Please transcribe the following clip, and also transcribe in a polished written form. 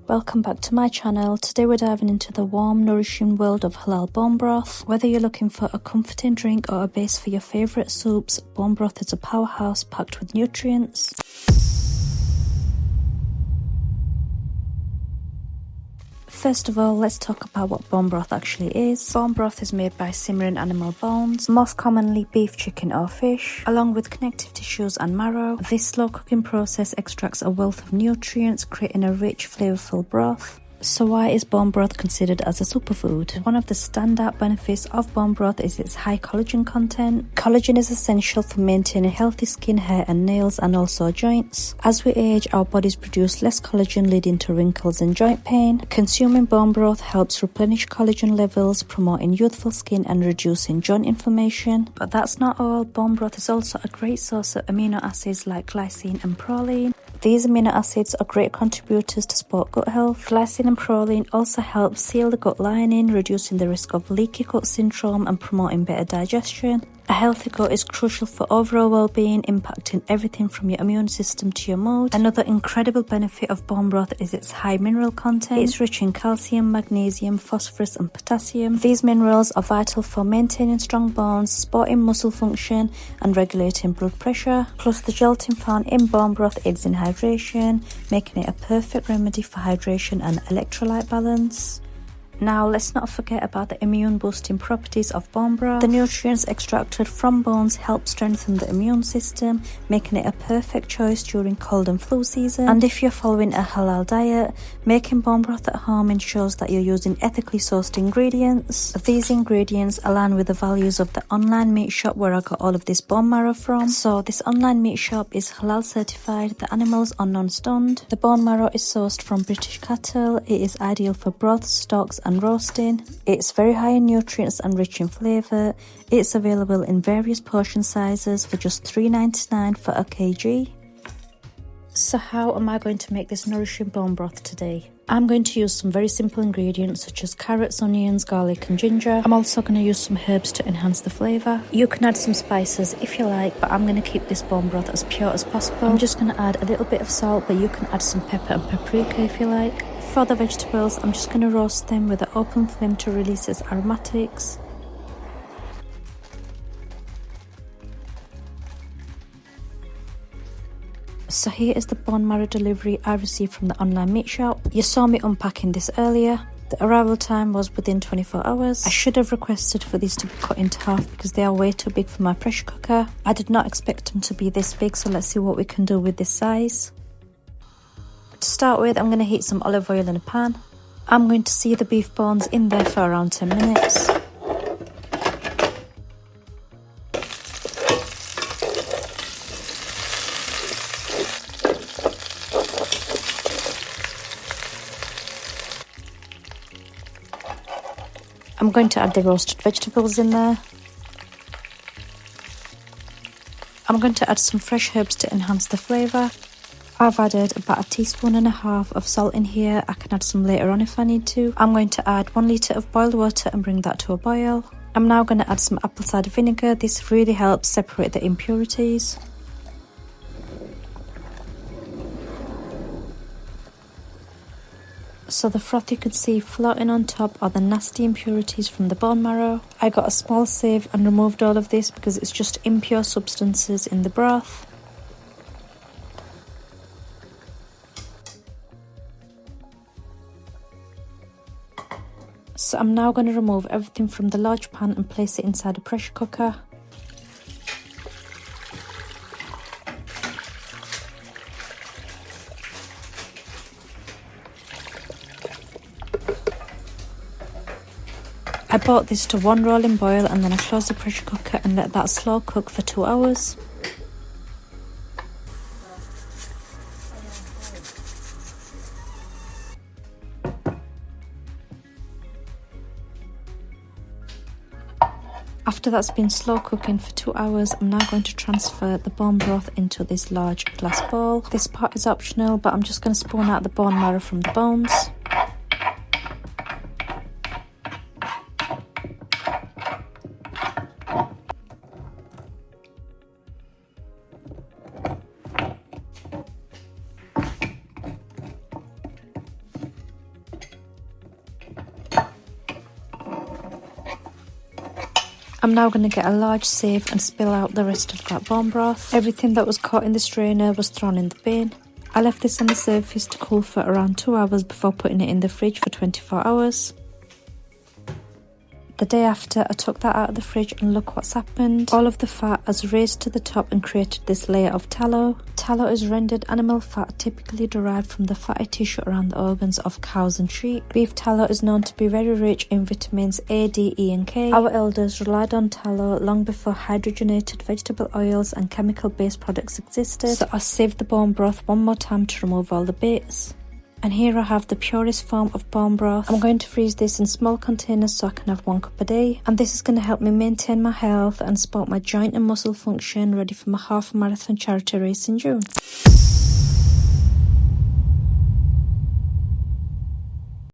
Welcome back to my channel. Today we're diving into the warm, nourishing world of halal bone broth. Whether you're looking for a comforting drink or a base for your favourite soups, bone broth is a powerhouse packed with nutrients. First of all, let's talk about what bone broth actually is. Bone broth is made by simmering animal bones, most commonly beef, chicken or fish, along with connective tissues and marrow. This slow cooking process extracts a wealth of nutrients, creating a rich, flavorful broth. So why is bone broth considered as a superfood? One of the standout benefits of bone broth is its high collagen content. Collagen is essential for maintaining healthy skin, hair and nails, and also joints. As we age, our bodies produce less collagen, leading to wrinkles and joint pain. Consuming bone broth helps replenish collagen levels, promoting youthful skin and reducing joint inflammation. But that's not all. Bone broth is also a great source of amino acids like glycine and proline. These amino acids are great contributors to support gut health. Glycine and proline also help seal the gut lining, reducing the risk of leaky gut syndrome and promoting better digestion. A healthy gut is crucial for overall well-being, impacting everything from your immune system to your mood. Another incredible benefit of bone broth is its high mineral content. It's rich in calcium, magnesium, phosphorus and potassium. These minerals are vital for maintaining strong bones, supporting muscle function and regulating blood pressure. Plus, the gelatin found in bone broth aids in hydration, making it a perfect remedy for hydration and electrolyte balance. Now, let's not forget about the immune boosting properties of bone broth. The nutrients extracted from bones help strengthen the immune system, making it a perfect choice during cold and flu season. And if you're following a halal diet, making bone broth at home ensures that you're using ethically sourced ingredients. These ingredients align with the values of the online meat shop where I got all of this bone marrow from. So this online meat shop is halal certified, the animals are non-stunned. The bone marrow is sourced from British cattle. It is ideal for broths, stocks and roasting. It's very high in nutrients and rich in flavour. It's available in various portion sizes for just $3.99 for a kg. So how am I going to make this nourishing bone broth today? I'm going to use some very simple ingredients such as carrots, onions, garlic and ginger. I'm also going to use some herbs to enhance the flavour. You can add some spices if you like, but I'm going to keep this bone broth as pure as possible. I'm just going to add a little bit of salt, but you can add some pepper and paprika if you like. For the vegetables, I'm just going to roast them with an open flame to release its aromatics. So here is the bone marrow delivery I received from the online meat shop. You saw me unpacking this earlier. The arrival time was within 24 hours. I should have requested for these to be cut into half because they are way too big for my pressure cooker. I did not expect them to be this big, so let's see what we can do with this size. To start with, I'm going to heat some olive oil in a pan. I'm going to sear the beef bones in there for around 10 minutes. I'm going to add the roasted vegetables in there. I'm going to add some fresh herbs to enhance the flavour. I've added about 1.5 teaspoons of salt in here. I can add some later on if I need to. I'm going to add 1 litre of boiled water and bring that to a boil. I'm now going to add some apple cider vinegar. This really helps separate the impurities. So the froth you can see floating on top are the nasty impurities from the bone marrow. I got a small sieve and removed all of this because it's just impure substances in the broth. So I'm now going to remove everything from the large pan and place it inside a pressure cooker. I brought this to 1 rolling boil and then I closed the pressure cooker and let that slow cook for 2 hours. After that's been slow cooking for 2 hours, I'm now going to transfer the bone broth into this large glass bowl. This part is optional, but I'm just going to spoon out the bone marrow from the bones. I'm now going to get a large sieve and spill out the rest of that bone broth. Everything that was caught in the strainer was thrown in the bin. I left this on the surface to cool for around 2 hours before putting it in the fridge for 24 hours. The day after, I took that out of the fridge and look what's happened. All of the fat has raised to the top and created this layer of tallow. Tallow is rendered animal fat typically derived from the fatty tissue around the organs of cows and sheep. Beef tallow is known to be very rich in vitamins A, D, E and K. Our elders relied on tallow long before hydrogenated vegetable oils and chemical-based products existed. So I sieved the bone broth one more time to remove all the bits. And here I have the purest form of bone broth. I'm going to freeze this in small containers so I can have 1 cup a day. And this is going to help me maintain my health and support my joint and muscle function, ready for my half marathon charity race in June.